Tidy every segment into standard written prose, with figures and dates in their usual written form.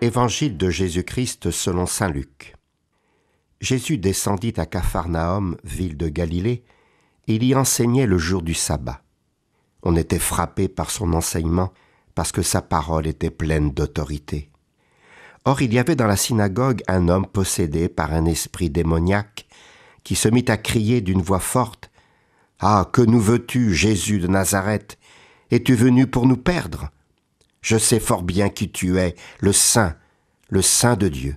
Évangile de Jésus-Christ selon saint Luc. Jésus descendit à Capharnaüm, ville de Galilée, et il y enseignait le jour du sabbat. On était frappé par son enseignement parce que sa parole était pleine d'autorité. Or, il y avait dans la synagogue un homme possédé par un esprit démoniaque qui se mit à crier d'une voix forte : « Ah, que nous veux-tu, Jésus de Nazareth ? Es-tu venu pour nous perdre ? Je sais fort bien qui tu es, le Saint de Dieu. »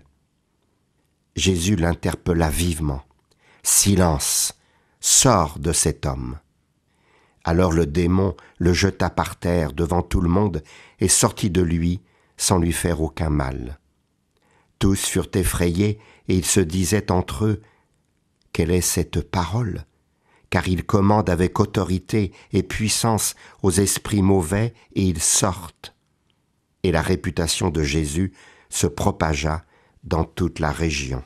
Jésus l'interpella vivement. « Silence, sors de cet homme. » Alors le démon le jeta par terre devant tout le monde et sortit de lui sans lui faire aucun mal. Tous furent effrayés et ils se disaient entre eux : « Quelle est cette parole ? Car il commande avec autorité et puissance aux esprits mauvais et ils sortent. » Et la réputation de Jésus se propagea dans toute la région.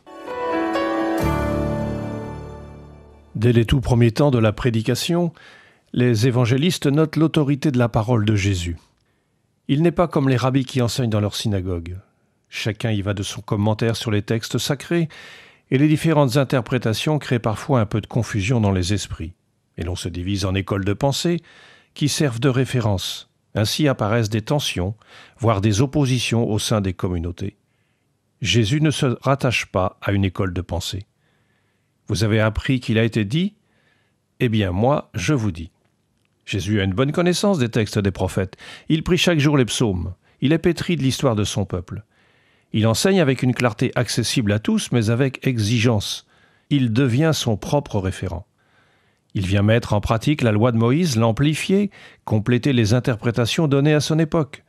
Dès les tout premiers temps de la prédication, les évangélistes notent l'autorité de la parole de Jésus. Il n'est pas comme les rabbis qui enseignent dans leur synagogue. Chacun y va de son commentaire sur les textes sacrés, et les différentes interprétations créent parfois un peu de confusion dans les esprits. Et l'on se divise en écoles de pensée qui servent de référence. Ainsi apparaissent des tensions, voire des oppositions au sein des communautés. Jésus ne se rattache pas à une école de pensée. Vous avez appris qu'il a été dit ? Eh bien, moi, je vous dis. Jésus a une bonne connaissance des textes des prophètes. Il prie chaque jour les psaumes. Il est pétri de l'histoire de son peuple. Il enseigne avec une clarté accessible à tous, mais avec exigence. Il devient son propre référent. Il vient mettre en pratique la loi de Moïse, l'amplifier, compléter les interprétations données à son époque.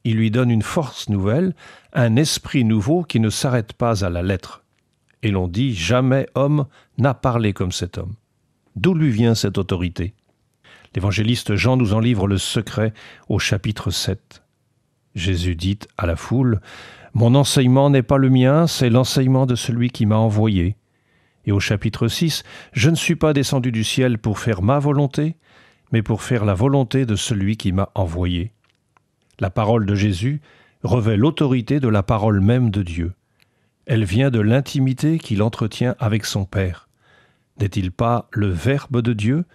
Il lui donne une force nouvelle, un esprit nouveau qui ne s'arrête pas à la lettre. Et l'on dit « Jamais homme n'a parlé comme cet homme ». D'où lui vient cette autorité ? L'évangéliste Jean nous en livre le secret au chapitre 7. Jésus dit à la foule : « Mon enseignement n'est pas le mien, c'est l'enseignement de celui qui m'a envoyé. » Et au chapitre 6, « Je ne suis pas descendu du ciel pour faire ma volonté, mais pour faire la volonté de celui qui m'a envoyé. » La parole de Jésus revêt l'autorité de la parole même de Dieu. Elle vient de l'intimité qu'il entretient avec son Père. N'est-il pas le Verbe de Dieu,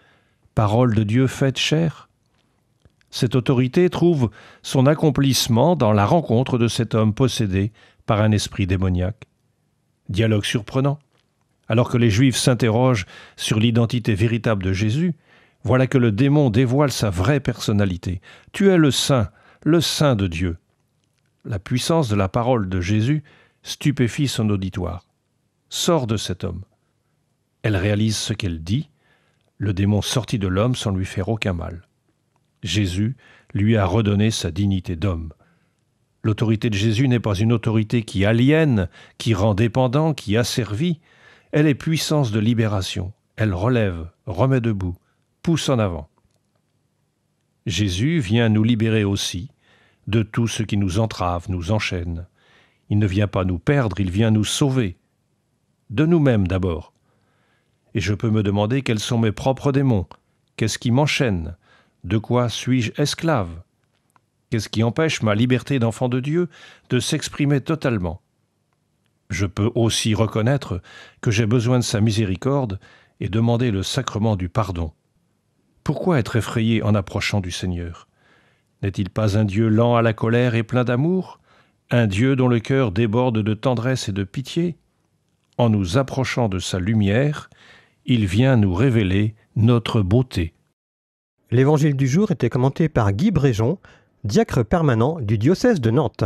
parole de Dieu faite chair ? Cette autorité trouve son accomplissement dans la rencontre de cet homme possédé par un esprit démoniaque. Dialogue surprenant. Alors que les Juifs s'interrogent sur l'identité véritable de Jésus, voilà que le démon dévoile sa vraie personnalité. « Tu es le Saint de Dieu. » La puissance de la parole de Jésus stupéfie son auditoire. Sors de cet homme. Elle réalise ce qu'elle dit. Le démon sortit de l'homme sans lui faire aucun mal. Jésus lui a redonné sa dignité d'homme. L'autorité de Jésus n'est pas une autorité qui aliène, qui rend dépendant, qui asservit. Elle est puissance de libération. Elle relève, remet debout, pousse en avant. Jésus vient nous libérer aussi de tout ce qui nous entrave, nous enchaîne. Il ne vient pas nous perdre, il vient nous sauver. De nous-mêmes d'abord. Et je peux me demander quels sont mes propres démons. Qu'est-ce qui m'enchaîne ? De quoi suis-je esclave ? Qu'est-ce qui empêche ma liberté d'enfant de Dieu de s'exprimer totalement ? Je peux aussi reconnaître que j'ai besoin de sa miséricorde et demander le sacrement du pardon. Pourquoi être effrayé en approchant du Seigneur ? N'est-il pas un Dieu lent à la colère et plein d'amour ? Un Dieu dont le cœur déborde de tendresse et de pitié ? En nous approchant de sa lumière, il vient nous révéler notre beauté. L'évangile du jour était commenté par Guy Bréjon, diacre permanent du diocèse de Nantes.